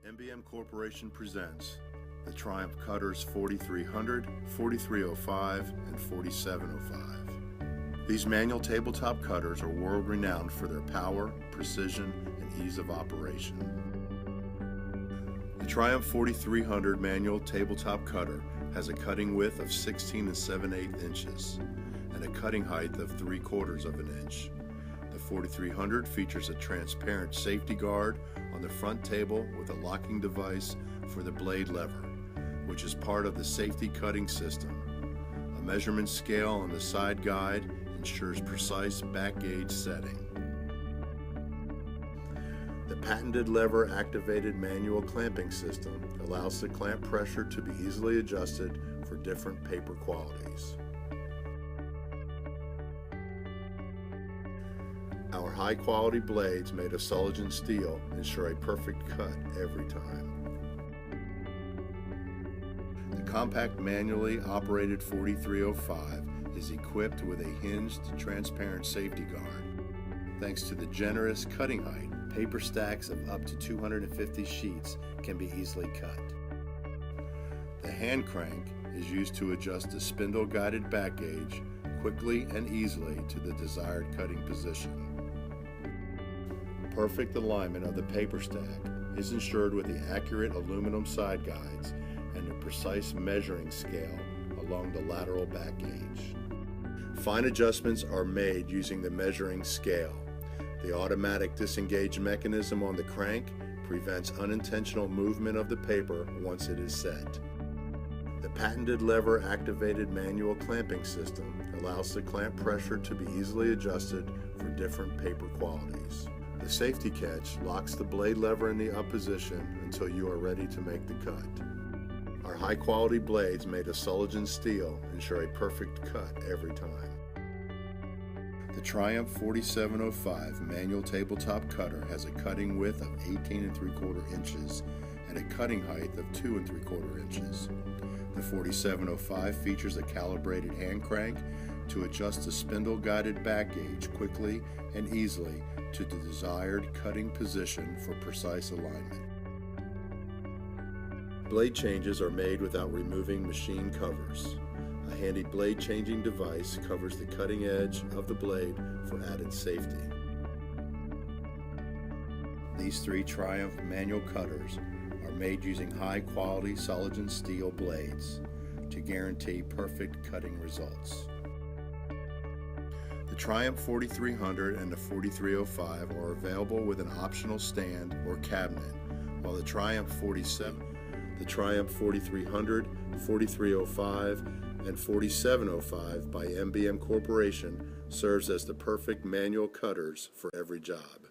MBM Corporation presents the Triumph Cutters 4300, 4305, and 4705. These manual tabletop cutters are world-renowned for their power, precision, and ease of operation. The Triumph 4300 manual tabletop cutter has a cutting width of 16 7/8 inches and a cutting height of 3/4 of an inch. The 4300 features a transparent safety guard on the front table with a locking device for the blade lever, which is part of the safety cutting system. A measurement scale on the side guide ensures precise back gauge setting. The patented lever-activated manual clamping system allows the clamp pressure to be easily adjusted for different paper qualities. Our high-quality blades made of Sullivan steel ensure a perfect cut every time. The compact manually operated 4305 is equipped with a hinged transparent safety guard. Thanks to the generous cutting height, paper stacks of up to 250 sheets can be easily cut. The hand crank is used to adjust the spindle-guided back gauge quickly and easily to the desired cutting position. Perfect alignment of the paper stack is ensured with the accurate aluminum side guides and a precise measuring scale along the lateral back gauge. Fine adjustments are made using the measuring scale. The automatic disengage mechanism on the crank prevents unintentional movement of the paper once it is set. The patented lever-activated manual clamping system allows the clamp pressure to be easily adjusted for different paper qualities. The safety catch locks the blade lever in the up position until you are ready to make the cut. Our high-quality blades made of Sullivan steel ensure a perfect cut every time. The Triumph 4705 manual tabletop cutter has a cutting width of 18 3/4 inches and a cutting height of 2 3/4 inches. The 4705 features a calibrated hand crank to adjust the spindle-guided back gauge quickly and easily to the desired cutting position for precise alignment. Blade changes are made without removing machine covers. A handy blade changing device covers the cutting edge of the blade for added safety. These three Triumph manual cutters are made using high-quality Sullivan steel blades to guarantee perfect cutting results. The Triumph 4300 and the 4305 are available with an optional stand or cabinet, while the Triumph 4300, 4305, and 4705 by MBM Corporation serves as the perfect manual cutters for every job.